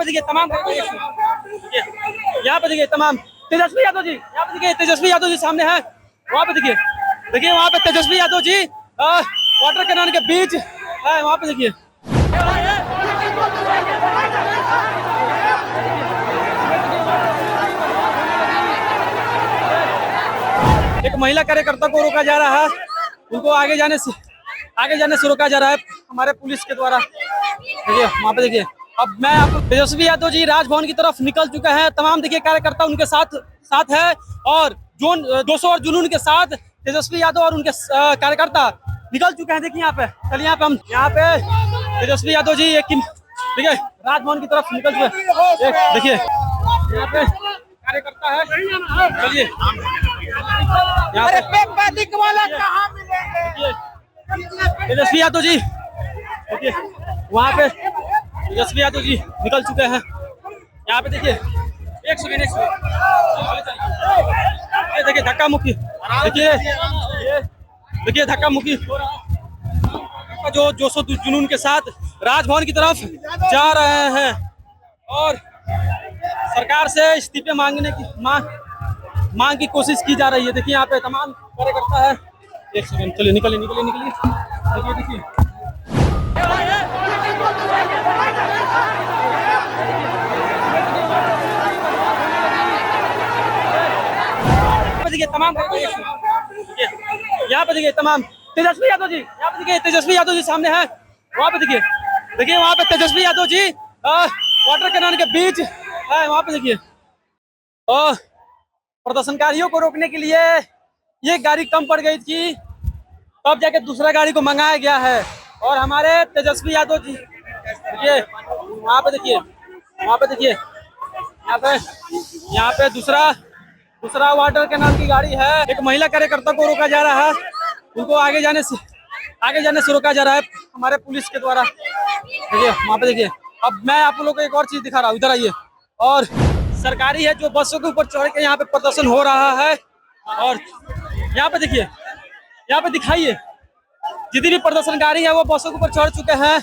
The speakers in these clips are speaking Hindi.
देखिए तमाम यहाँ पे देखिए तमाम तेजस्वी यादव जी, यहाँ पे देखिए तेजस्वी यादव जी सामने है। वहाँ पे देखिए वहाँ पे तेजस्वी यादव जी वाटर कैनन के बीच है। वहाँ पे देखिए एक महिला कार्यकर्ता को रोका जा रहा है, उनको आगे जाने से रोका जा रहा है हमारे पुलिस के द्वारा। देखिए वहाँ पे देखिए, अब मैं आपको तेजस्वी यादव जी राजभवन की तरफ निकल चुके हैं। तमाम देखिए कार्यकर्ता उनके साथ है और जोन 200 और जुनून के साथ तेजस्वी यादव और उनके कार्यकर्ता निकल चुके हैं। देखिए यहाँ पे, चलिए यहाँ पे तेजस्वी यादव जी देखिए राजभवन की तरफ निकल चुके हैं। देखिए यहाँ पे कार्यकर्ता है, चलिए तेजस्वी यादव जी देखिए वहाँ पे तेजस्वी यादव जी निकल चुके हैं। यहाँ पे देखिए एक सेकंड देखिए धक्का मुक्की, देखिए धक्का मुक्की जो 200 जुनून के साथ राजभवन की तरफ जा रहे हैं और सरकार से इस्तीफे मांगने की मांग की कोशिश की जा रही है। देखिए यहाँ पे तमाम कार्यकर्ता है। एक सेकंड, चलिए निकलिए। देखिए तमाम यहाँ पे देखिए तमाम तेजस्वी यादव जी, यहाँ पे देखिए तेजस्वी यादव जी सामने है। वहाँ पे देखिए वहाँ पे तेजस्वी यादव जी वाटर कैनन के बीच है। वहाँ पे देखिए और प्रदर्शनकारियों को रोकने के लिए ये गाड़ी कम पड़ गई थी, तब जाके दूसरा गाड़ी को मंगाया गया है। और हमारे तेजस्वी यादव जी देखिए वहाँ पे देखिए यहाँ पे दूसरा वाटर कैनन की गाड़ी है। एक महिला कार्यकर्ता को रोका जा रहा है, उनको आगे जाने से रोका जा रहा है हमारे पुलिस के द्वारा। देखिए वहाँ पे देखिए, अब मैं आप लोगों को एक और चीज दिखा रहा हूँ, इधर आइए। और सरकारी है जो बसों के ऊपर चढ़ के यहाँ पे प्रदर्शन हो रहा है और यहाँ पे देखिए, यहाँ पे दिखाइए जितनी भी प्रदर्शनकारी है वो बसों के ऊपर चढ़ चुके हैं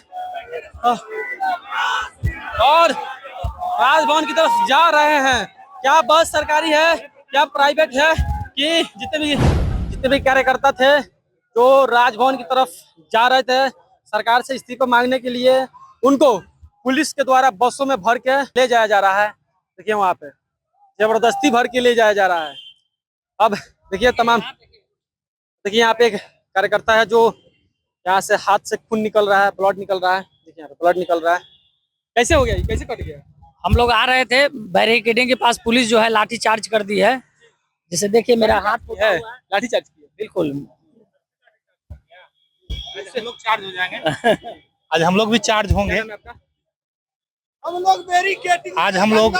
और राजभवन की तरफ जा रहे हैं। क्या बस सरकारी है क्या प्राइवेट है कि जितने भी कार्यकर्ता थे जो राजभवन की तरफ जा रहे थे सरकार से इस्तीफा मांगने के लिए, उनको पुलिस के द्वारा बसों में भर के ले जाया जा रहा है। देखिए वहाँ पे जबरदस्ती भर के ले जाया जा रहा है। अब देखिए तमाम देखिए यहाँ पे एक कार्यकर्ता है जो यहाँ से हाथ से खून निकल रहा है, ब्लड निकल रहा है। देखिए यहाँ पे ब्लड निकल रहा है। कैसे हो गया, कैसे कट गया? हम लोग आ रहे थे, बैरिकेडिंग के पास पुलिस जो है लाठी चार्ज कर दी है। जैसे देखिए मेरा हाथ है लाठी चार्ज किया। बिल्कुल लोग चार्ज हो जाएंगे। आज हम लोग भी चार्ज होंगे। हम लोग आज हम लोग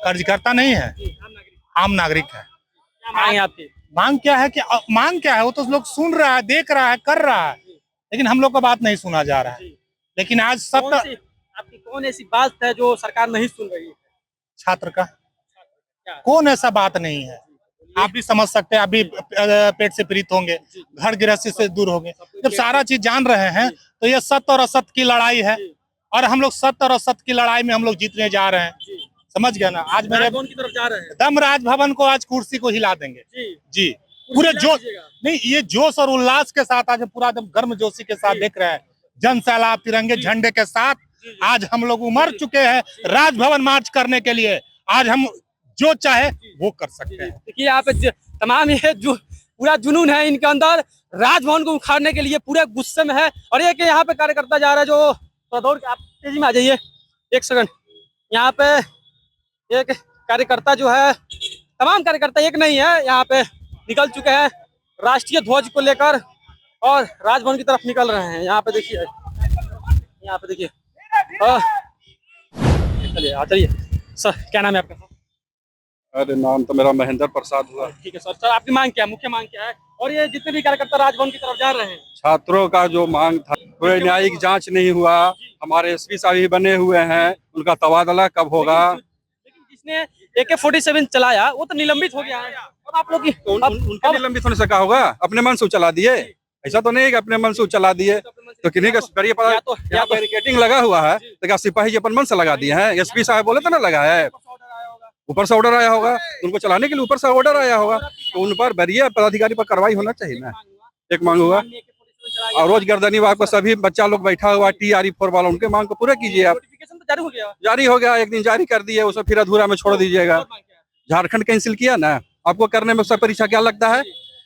कार्यकर्ता नहीं है, आम नागरिक है। मांग क्या है कि मांग क्या है वो तो लोग सुन रहा है, देख रहा है, कर रहा है, लेकिन हम लोग का बात नहीं सुना जा रहा है। लेकिन आज सब आपकी कौन ऐसी बात है जो सरकार नहीं सुन रही है? छात्र का कौन ऐसा बात नहीं है, आप भी समझ सकते हैं। अभी पेट से पीड़ित होंगे, घर गृहस्थी से दूर होंगे। जब सारा चीज जान रहे हैं तो ये सत्य और असत्य की लड़ाई है और हम लोग सत्य और असत्य की लड़ाई में हम लोग जीतने जा रहे हैं। समझ गया ना? आज मेरे की तरफ जा रहे हैं, दम राजभवन को आज कुर्सी को हिला देंगे जी। पूरे जोश नहीं, ये जोश और उल्लास के साथ आज पूरा एकदम गर्म जोशी के साथ देख रहे हैं। जन सैलाब तिरंगे झंडे के साथ आज हम लोग उमड़ चुके हैं राजभवन मार्च करने के लिए। आज हम जो चाहे वो कर सकते हैं। देखिए यहाँ पे तमाम ये जो पूरा जुनून है इनके अंदर, राजभवन को उखाड़ने के लिए पूरे गुस्से में है। और ये कि यहाँ पे कार्यकर्ता जा रहा है जो दौड़ के, आप तेजी में आ जाइए एक सेकंड। यहाँ पे एक कार्यकर्ता जो है, तमाम कार्यकर्ता एक नहीं है, यहाँ पे निकल चुके हैं राष्ट्रीय ध्वज को लेकर और राजभवन की तरफ निकल रहे हैं। यहाँ पे देखिए चलिए सर, क्या नाम है आपका? अरे नाम तो मेरा महेंद्र प्रसाद हुआ। ठीक है सर, आपकी मांग क्या है, मुख्य मांग क्या है? और ये जितने भी कार्यकर्ता राजभवन की तरफ जा रहे हैं, छात्रों का जो मांग था, कोई न्यायिक जांच नहीं हुआ। हमारे एसपी साहब भी बने हुए हैं, उनका तबादला कब होगा? लेकिन जिसने AK-47 चलाया वो तो निलंबित हो गया है। अब आप लोग उनके निलंबित होने से क्या होगा? अपने मन से चला दिए। ऐसा तो नहीं है कि अपने मन से चला दिए, तो किन्हीं का करिए पता यहाँ बैरिकेडिंग लगा हुआ है, तो क्या सिपाही जी अपन मन से लगा दिए हैं? एसपी साहब बोले तो ना लगा है, ऊपर से ऑर्डर आया होगा, उनको चलाने के लिए ऊपर से ऑर्डर आया होगा, तो उन पर बैरियर पदाधिकारी पर कार्रवाई होना चाहिए ना। एक मांग हुआ, और रोज गर्दनी आपको सभी बच्चा लोग बैठा हुआ TRE 4 वाला, उनके मांग को पूरा कीजिए आप। जारी हो गया, एक दिन जारी कर दिए, उसे फिर अधूरा में छोड़ दीजिएगा। झारखंड कैंसिल किया ना, आपको करने में सब परीक्षा क्या लगता है?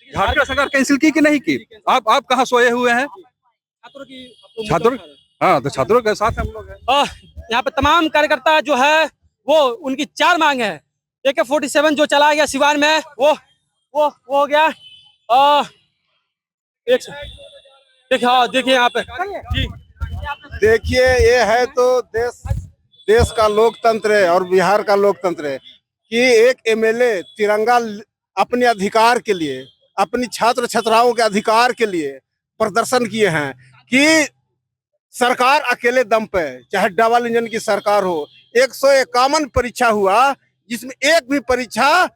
झारखंड सरकार कैंसिल की कि नहीं की? आप कहाँ सोए हुए हैं? छात्र, हाँ, तो छात्रों के साथ हम लोग हैं। यहाँ पे तमाम कार्यकर्ता जो है वो उनकी 4 मांग है। AK-47 जो चला गया सिवान में, वो हो गया। देखिए यहाँ पे जी, देखिए ये है तो देश का लोकतंत्र है और बिहार का लोकतंत्र है कि एक MLA तिरंगा अपने अधिकार के लिए, अपनी छात्र छात्राओं के अधिकार के लिए प्रदर्शन किए हैं कि सरकार अकेले दम पे, चाहे डबल इंजन की सरकार हो, 151 परीक्षा हुआ जिसमें एक भी परीक्षा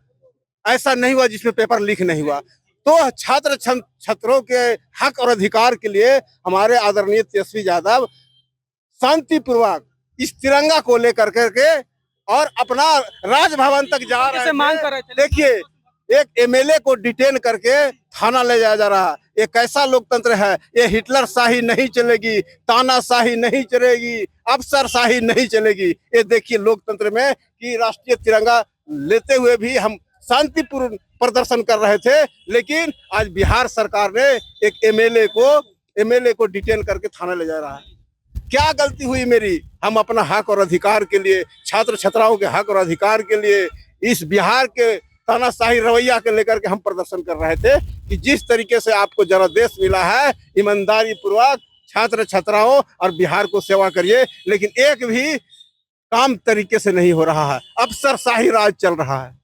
ऐसा नहीं हुआ जिसमें पेपर लीक नहीं हुआ। तो छात्रों के हक और अधिकार के लिए हमारे आदरणीय तेजस्वी यादव शांतिपूर्वक इस तिरंगा को लेकर करके और अपना राजभवन तक जा रहे हैं। मांग कर रहे थे। देखिए, एक MLA को डिटेन करके थाना ले जाया जा रहा है। ये कैसा लोकतंत्र है? ये हिटलर शाही नहीं चलेगी, तानाशाही नहीं चलेगी, अफसरशाही नहीं चलेगी। ये देखिए लोकतंत्र में कि राष्ट्रीय तिरंगा लेते हुए भी हम शांतिपूर्ण प्रदर्शन कर रहे थे, लेकिन आज बिहार सरकार ने एक MLA को डिटेन करके थाना ले जा रहा है। क्या गलती हुई मेरी? हम अपना हक और अधिकार के लिए, छात्र छात्राओं के हक और अधिकार के लिए इस बिहार के तानाशाही रवैया के लेकर के हम प्रदर्शन कर रहे थे कि जिस तरीके से आपको जनादेश मिला है, ईमानदारी पूर्वक छात्र छात्राओं और बिहार को सेवा करिए, लेकिन एक भी काम तरीके से नहीं हो रहा है, अफसरशाही राज चल रहा है।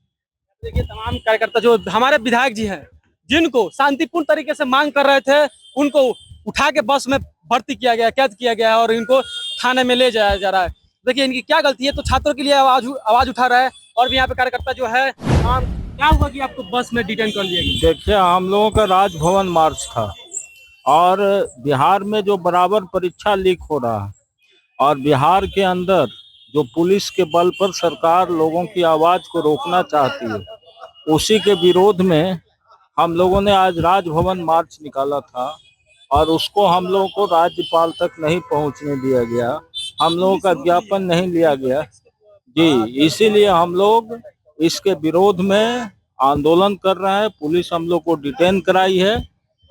देखिए तमाम कार्यकर्ता जो हमारे विधायक जी हैं, जिनको शांतिपूर्ण तरीके से मांग कर रहे थे, उनको उठा के बस में भर्ती किया गया, कैद किया गया है और इनको थाने में ले जाया जा रहा है। देखिए इनकी क्या गलती है? तो छात्रों के लिए आवाज उठा रहा है। और भी यहाँ पे कार्यकर्ता जो है, क्या हुआ कि आपको बस में डिटेन कर लिया गया? देखिए, हम लोगों का राजभवन मार्च था और बिहार में जो बराबर परीक्षा लीक हो रहा है और बिहार के अंदर जो पुलिस के बल पर सरकार लोगों की आवाज को रोकना चाहती है, उसी के विरोध में हम लोगों ने आज राजभवन मार्च निकाला था और उसको हम लोगों को राज्यपाल तक नहीं पहुंचने दिया गया, हम लोगों का ज्ञापन नहीं लिया गया जी। इसीलिए हम लोग इसके विरोध में आंदोलन कर रहे हैं। पुलिस हम लोग को डिटेन कराई है,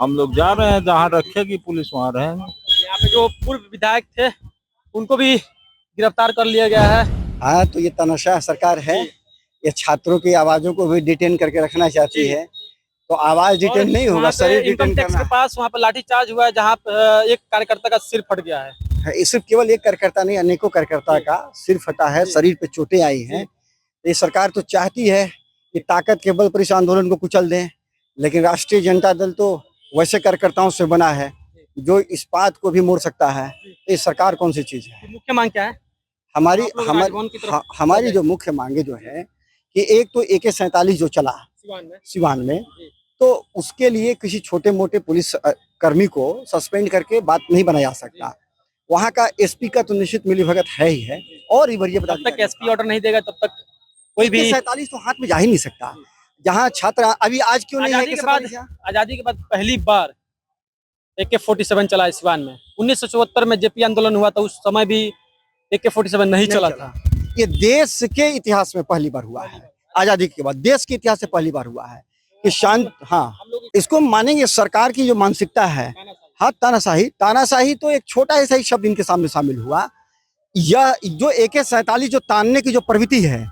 हम लोग जा रहे हैं, जहाँ रखेगी पुलिस वहाँ रहेंगे। यहाँ पे जो पूर्व विधायक थे उनको भी गिरफ्तार कर लिया गया है। हाँ, तो ये तानाशाह सरकार है, ये छात्रों की आवाजों को भी डिटेन करके रखना चाहती है। तो आवाज डिटेन नहीं होगा, शरीर डिटेन करना। के पास वहाँ पर लाठीचार्ज हुआ है, जहाँ एक कार्यकर्ता का सिर फट गया है। ये सिर्फ केवल एक कार्यकर्ता नहीं, अनेकों कार्यकर्ता का सिर फटा है, शरीर पे चोटें आई हैं। ये सरकार तो चाहती है कि ताकत के बल पर इस आंदोलन को कुचल दें, लेकिन राष्ट्रीय जनता दल तो वैसे कार्यकर्ताओं से बना है जो इस बात को भी मोड़ सकता है। ये सरकार कौन सी चीज है? मुख्य मांग क्या है हमारी जो मुख्य मांगे जो है कि एक तो AK-47 जो चला सिवान में, तो उसके लिए किसी छोटे मोटे पुलिस कर्मी को सस्पेंड करके बात नहीं बनाया जा सकता। वहाँ का SP का तो निश्चित मिलीभगत है ही है। और ही बढ़िया बता, जब तक SP ऑर्डर नहीं देगा तब तक कोई भी AK-47 तो हाथ में जा ही नहीं सकता। जहाँ छात्र अभी आज क्यों नहीं है? आजादी के बाद पहली बार AK-47 चला है सिवान में। 1974 में JP आंदोलन हुआ था, उस समय भी AK-47 नहीं चला था। ये देश के इतिहास में पहली बार हुआ है, आजादी के बाद देश के इतिहास से पहली बार हुआ है कि शांत। हाँ, इसको मानेंगे सरकार की जो मानसिकता है। हाँ, तानाशाही तो एक छोटा ऐसा ही शब्द इनके सामने शामिल हुआ। यह जो AK-47 जो तानने की जो प्रवृत्ति है,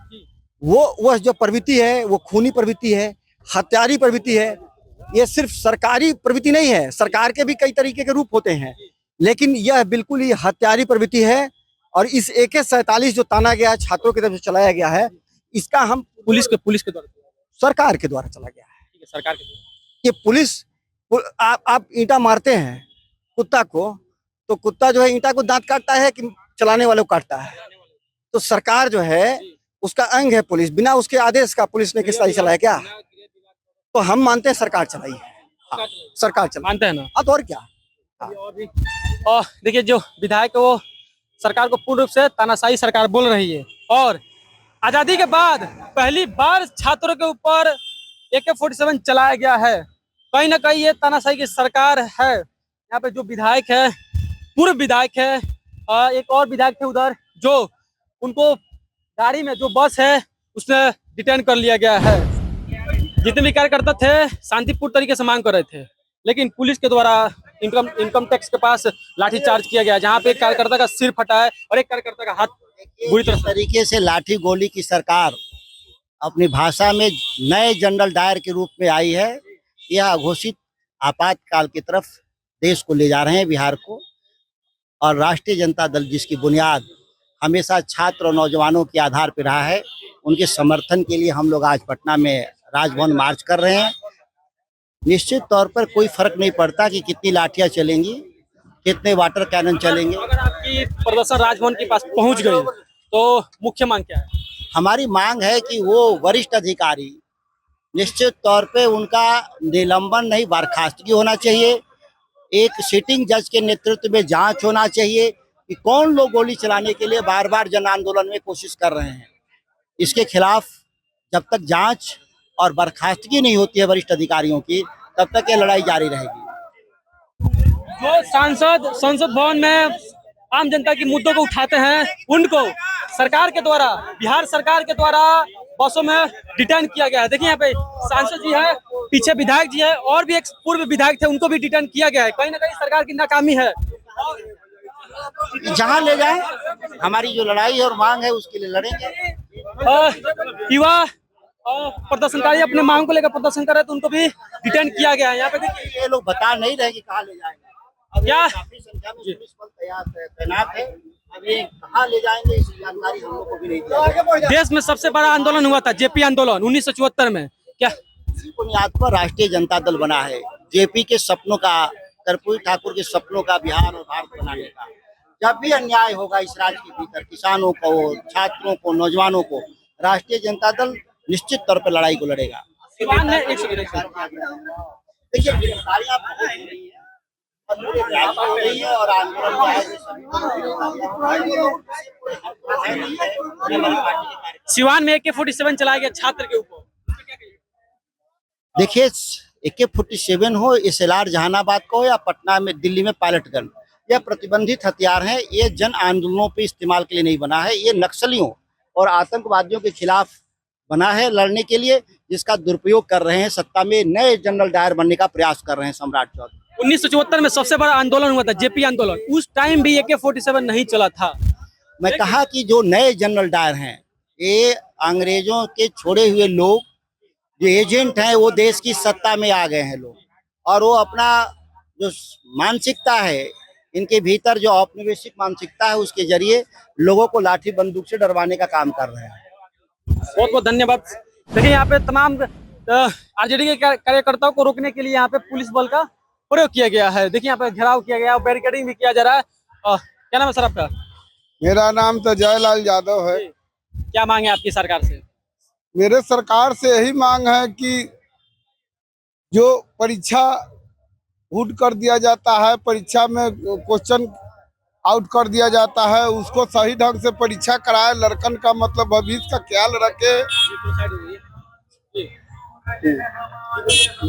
वो जो प्रवृत्ति है वो खूनी प्रवृत्ति है, हत्यारी प्रवृत्ति है। ये सिर्फ सरकारी प्रवृत्ति नहीं है, सरकार के भी कई तरीके के रूप होते हैं, लेकिन यह बिल्कुल ही हत्यारी प्रवृत्ति है। और इस AK-47 जो ताना गया, छात्रों की तरफ से चलाया गया है, इसका हम पुलिस के द्वारा, सरकार के द्वारा चला गया है। सरकार के ये पुलिस, आप ईंटा मारते हैं कुत्ता को, तो कुत्ता जो है ईंटा को दांत काटता है कि चलाने वालों को काटता है? तो सरकार जो है उसका अंग है पुलिस। बिना उसके आदेश का पुलिस ने किस तरह चलाया क्या? तो हम मानते हैं सरकार चलाई है। सरकार चला मानते हैं ना? अब और क्या। और देखिए जो विधायक है वो सरकार को पूर्ण रूप से तानाशाही सरकार बोल रही है। और आजादी के बाद पहली बार छात्रों के ऊपर AK-47 चलाया गया है। कहीं ना कहीं ये तानाशाही की सरकार है। यहाँ पे जो विधायक है, पूर्व विधायक है, एक और विधायक थे उधर, जो उनको गाड़ी में जो बस है उसने डिटेन कर लिया गया है। जितने भी कार्यकर्ता थे शांतिपूर्ण तरीके से मांग कर रहे थे, लेकिन पुलिस के द्वारा इनकम टैक्स के पास लाठीचार्ज किया गया, जहाँ पे एक कार्यकर्ता का सिर फटा है और एक कार्यकर्ता का हाथ बुरी तरह तरीके से लाठी गोली की सरकार अपनी भाषा में नए जनरल डायर के रूप में आई है। यह घोषित आपातकाल की तरफ देश को ले जा रहे हैं, बिहार को। और राष्ट्रीय जनता दल जिसकी बुनियाद हमेशा छात्र और नौजवानों के आधार पर रहा है, उनके समर्थन के लिए हम लोग आज पटना में राजभवन मार्च कर रहे हैं। निश्चित तौर पर कोई फर्क नहीं पड़ता कि कितनी लाठियां चलेंगी, कितने वाटर कैनन चलेंगे। अगर आपकी प्रदर्शन राजभवन के पास पहुंच गई तो मुख्य मांग क्या है? हमारी मांग है कि वो वरिष्ठ अधिकारी निश्चित तौर पे उनका निलंबन नहीं, बर्खास्तगी होना चाहिए। एक सिटिंग जज के नेतृत्व में जांच होना चाहिए कि कौन लोग गोली चलाने के लिए बार बार जन आंदोलन में कोशिश कर रहे हैं। इसके खिलाफ जब तक जांच और बर्खास्तगी नहीं होती है वरिष्ठ अधिकारियों की, तब तक ये लड़ाई जारी रहेगी। जो सांसद संसद भवन में आम जनता की मुद्दों को उठाते हैं, उनको सरकार के द्वारा, बिहार सरकार के द्वारा बसों में डिटेन किया गया है। देखिए यहाँ पे सांसद जी है, पीछे विधायक जी है, और भी एक पूर्व विधायक थे, उनको भी डिटेन किया गया है। कहीं ना कहीं सरकार की नाकामी है। जहां ले जाए, हमारी जो लड़ाई और मांग है उसके लिए लड़ेंगे। युवा प्रदर्शनकारी अपने मांग को लेकर प्रदर्शन कर रहे तो उनको भी डिटेन किया गया है। यहाँ पे देखिए ये लोग बता नहीं रहे कि कहाँ ले जाएंगे। क्या काफी संख्या में पुलिस बल तैनात है। अब ये कहाँ ले जाएंगे इस जानकारी हम लोग को भी नहीं दी। देश में सबसे बड़ा आंदोलन हुआ था जेपी आंदोलन 1974 में। क्या इसी बुनियाद पर राष्ट्रीय जनता दल बना है। जेपी के सपनों का, कर्पूरी ठाकुर के सपनों का बिहार और भारत बनाने का। जब भी अन्याय होगा इस राज्य के भीतर, किसानों को, छात्रों को, नौजवानों को, राष्ट्रीय जनता दल निश्चित तौर पर लड़ाई को लड़ेगा। सिवान में देखिए गिरफ्तारियां बहुत हो रही है और पूरे राज्य में हो रही है और आंदोलन सिवान में AK-47 चलाया गया छात्र के ऊपर। देखिए AK-47 हो, SLR जहानाबाद का हो या पटना में, दिल्ली में पायलट गन, यह प्रतिबंधित हथियार है। ये जन आंदोलनों पे इस्तेमाल के लिए नहीं बना है। ये नक्सलियों और आतंकवादियों के खिलाफ बना है, लड़ने के लिए, जिसका दुरुपयोग कर रहे हैं। सत्ता में नए जनरल डायर बनने का प्रयास कर रहे हैं सम्राट चौधरी। 1974 में सबसे बड़ा आंदोलन हुआ था जेपी आंदोलन, उस टाइम भी AK-47 नहीं चला था। मैं कहा कि जो नए जनरल डायर हैं, ये अंग्रेजों के छोड़े हुए लोग, जो एजेंट हैं, वो देश की सत्ता में आ गए हैं लोग, और वो अपना जो मानसिकता है, इनके भीतर जो औपनिवेशिक मानसिकता है, उसके जरिए लोगों को लाठी बंदूक से डरवाने का काम कर रहे हैं। बहुत बहुत धन्यवाद। देखिए यहाँ पे तमाम आरजेडी के कार्यकर्ताओं को रोकने के लिए यहाँ पे पुलिस बल का प्रयोग किया गया है। देखिए यहाँ पे घेराव किया गया और बैरिकेडिंग भी किया जा रहा है। क्या नाम है सर आपका? मेरा नाम तो जयलाल यादव है। क्या मांग है आपकी सरकार से? मेरे सरकार से यही मांग है कि जो परीक्षा हुड कर दिया जाता है, परीक्षा में क्वेश्चन आउट कर दिया जाता है, उसको सही ढंग से परीक्षा कराए। लड़कन का मतलब भविष्य का ख्याल रखे,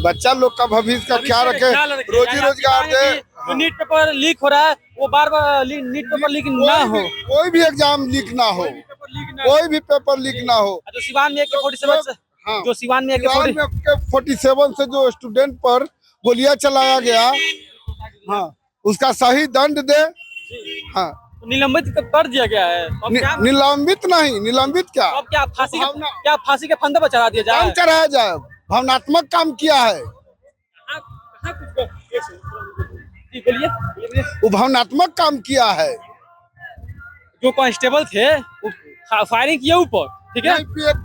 बच्चा लोग का भविष्य का ख्याल रखे, रोजी रोजगार दे। जो नीट पेपर लीक हो रहा है वो बार-बार नीट पेपर लीक ना हो, कोई भी एग्जाम लीक ना हो, कोई भी पेपर लीक ना हो। जो सिवान में AK-47 हाँ, जो सिवान में AK-47 से जो स्टूडेंट पर गोलियां चलाया गया, हाँ, उसका सही दंड दे। हाँ, निलंबित कर दिया गया है। निलंबित नहीं, निलंबित क्या, अब क्या फांसी के फंदे पर चढ़ा दिया जाए? काम चढ़ाया जाए। भावनात्मक काम किया है, वो भावनात्मक काम किया है। जो कांस्टेबल थे वो फायरिंग किए ऊपर, ठीक है,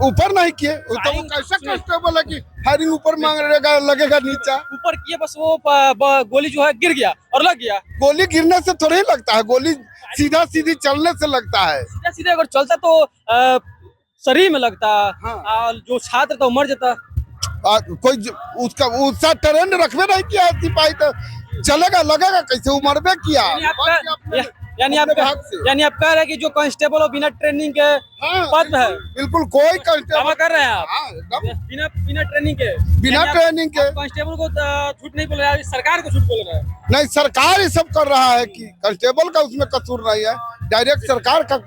ऊपर नहीं किए। तो वो कैसा कांस्टेबल है कि फायरिंग ऊपर मांग लगेगा नीचा? ऊपर किए, बस वो गोली जो है गिर गया और लग गया। गोली गिरने से थोड़ी लगता है, गोली सीधा सीधी चलने से लगता है। सीधा सीधे अगर चलता तो शरीर में लगता। हाँ। और जो छात्र था मर जाता। उसका ट्रेंड रखबे नहीं किया है सिपाही, तो चलेगा लगेगा कैसे? उमरबे किया। यानी आप कह रहे हैं कि जो कांस्टेबल हो बिना ट्रेनिंग के पद है? बिल्कुल, कोई दावा कांस्टेबल कर रहे हैं आप हाँ, एकदम बिना ट्रेनिंग के? बिना यानी आप ट्रेनिंग के कांस्टेबल को झूठ नहीं बोल रहा है, सरकार को झूठ बोल रहा है। नहीं, सरकार ही सब कर रहा है कि कांस्टेबल का उसमें कसूर नहीं है, डायरेक्ट सरकार का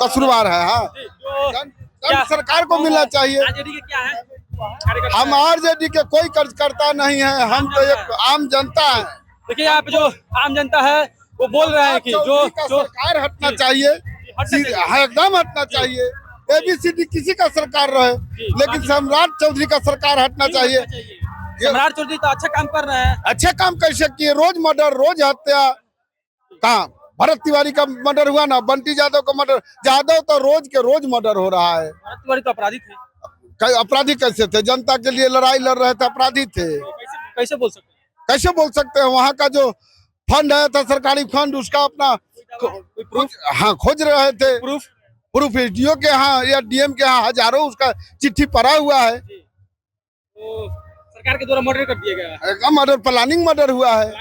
कसूरवार है। हाँ, सरकार को मिलना चाहिए। आरजेडी के क्या है कार्यकर्ता? हम आरजेडी के कोई कार्यकर्ता नहीं है, हम तो एक आम जनता है। देखिए, आप जो आम जनता है वो बोल रहे हैं कि जो सरकार हटना चाहिए, एकदम हटना चाहिए। ABCD किसी का सरकार रहे, लेकिन सम्राट चौधरी का सरकार हटना चाहिए। सम्राट चौधरी तो अच्छा काम कर रहे हैं। अच्छे काम कैसे किए? रोज मर्डर, रोज हत्या। कहाँ भरत तिवारी का मर्डर हुआ ना, बंटी जादव का मर्डर, जादव तो रोज के रोज मर्डर हो रहा है। भरत तिवारी तो अपराधी थे। अपराधी कैसे थे? जनता के लिए लड़ाई लड़ रहे थे, अपराधी थे? कैसे बोल सकते हैं? कैसे बोल सकते हैं? वहाँ का जो फंड आया था, सरकारी फंड, उसका अपना हाँ खोज रहे थे। प्रूफ डीओ के यहाँ या डीएम के यहाँ हजारों उसका चिट्ठी पड़ा हुआ है। तो सरकार के द्वारा मर्डर कर दिया गया है। एकदम मर्डर, प्लानिंग मर्डर हुआ है।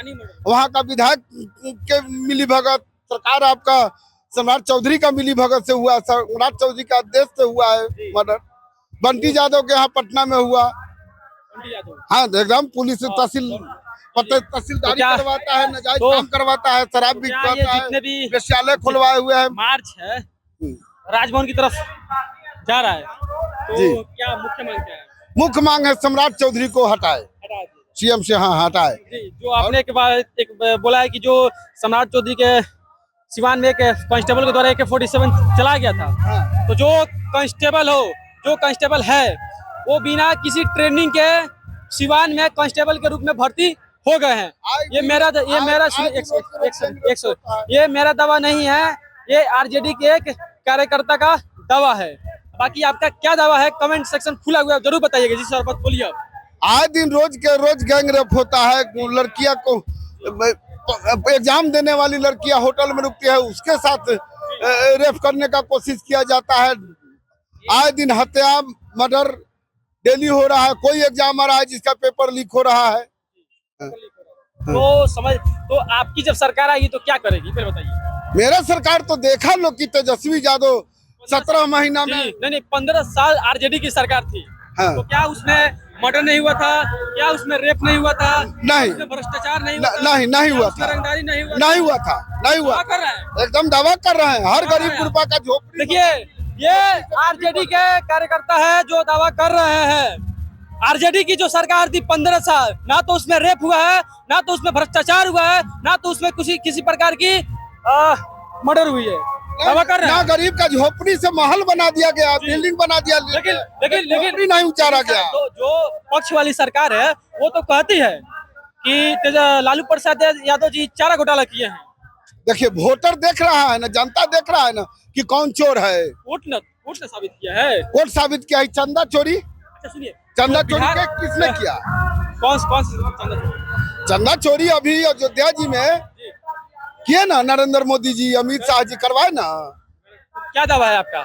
वहाँ का विधायक के मिली भगत, सरकार आपका सम्राट चौधरी का मिली भगत से हुआ, सम्राट चौधरी का आदेश से हुआ है मर्डर। बंटी जादव के यहाँ पटना में हुआ। हाँ, एकदम पुलिस तहसीलदारी करवाता है, नाजायज काम करवाता है, शराब बिकवाता है, वेश्यालय खुलवाए हुए हैं। मार्च है राजभवन की तरफ जा रहा है, तो क्या मुख्य मांग क्या है? मुख्य मांग है सम्राट चौधरी को हटाए, सीएम से। हाँ, हटाए। जो आपने के बाद एक बोला है कि जो सम्राट चौधरी के सिवान में एक कांस्टेबल के द्वारा AK-47 चला गया था, तो जो कांस्टेबल है वो बिना किसी ट्रेनिंग के सिवान में कांस्टेबल के रूप में भर्ती हो गए हैं। ये मेरा दावा नहीं है, ये आरजेडी के एक कार्यकर्ता का दावा है। बाकी आपका क्या दावा है? कमेंट सेक्शन खुला हुआ है, जरूर बताइएगा। जी सर, बात बोलिए आप। आए दिन रोज के रोज गैंग रेप होता है। लड़कियां को एग्जाम देने वाली लड़कियां होटल में रुकती है, उसके साथ रेप करने का कोशिश किया जाता है। आए दिन हत्या, मर्डर डेली हो रहा है। कोई एग्जाम आ रहा है जिसका पेपर लीक हो रहा है। तो आपकी जब सरकार आएगी तो क्या करेगी, फिर बताइए। मेरा सरकार तो देखा लो कि तेजस्वी यादव 17 महीना में नहीं 15 साल आरजेडी की सरकार थी। हाँ। तो क्या उसमें मर्डर नहीं हुआ था? क्या उसमें रेप नहीं हुआ था? नहीं, भ्रष्टाचार नहीं हुआ था? नहीं हुआ था। रंगदारी नहीं हुआ था। नहीं हुआ। कर रहे हैं, एकदम दावा कर रहे हैं। हर गरीब गुरबा का झोपड़ी। देखिए, ये आरजेडी के कार्यकर्ता है जो दावा कर रहे हैं। आरजेडी की जो सरकार थी 15 साल, ना तो उसमें रेप हुआ है, ना तो उसमें भ्रष्टाचार हुआ है, ना तो उसमें किसी प्रकार की मर्डर हुई है। दावा कर रहे हैं। ना गरीब का झोपड़ी से महल बना दिया गया, बिल्डिंग बना दिया, लेकिन नहीं उचारा गया। तो जो पक्ष वाली सरकार है वो तो कहती है कि लालू प्रसाद यादव जी चारा घोटाला किए हैं। देखिए, वोटर देख रहा है ना, जनता देख रहा है ना कि कौन चोर है। कोर्ट ने साबित किया है। कोर्ट साबित किया है। चंदा चोरी, अच्छा सुनिए, चंदा चोरी किसने किया? कौन सा चंदा चोरी अभी अयोध्या जी में किए ना, नरेंद्र मोदी जी, अमित शाह जी करवाए ना। क्या दावा है आपका?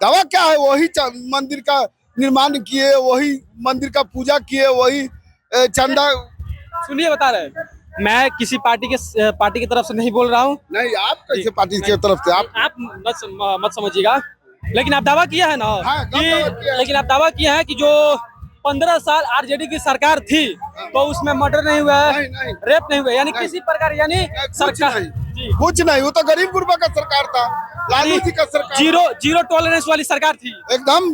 दावा क्या है? वही मंदिर का निर्माण किए, वही मंदिर का पूजा किए, वही चंदा। सुनिए, बता रहे हैं, मैं किसी पार्टी की तरफ से नहीं बोल रहा हूँ। नहीं, आप कैसे पार्टी की तरफ से? आप मत समझिएगा, लेकिन आप दावा किया है ना लेकिन आप दावा किया है कि जो 15 साल आरजेडी की सरकार थी तो उसमें मर्डर नहीं हुआ है, रेप नहीं हुआ, यानी किसी प्रकार, यानी सरकार कुछ नहीं। वो तो गरीब गुरबा का सरकार था, लालू जी का सरकार। जीरो टॉलरेंस वाली सरकार थी एकदम।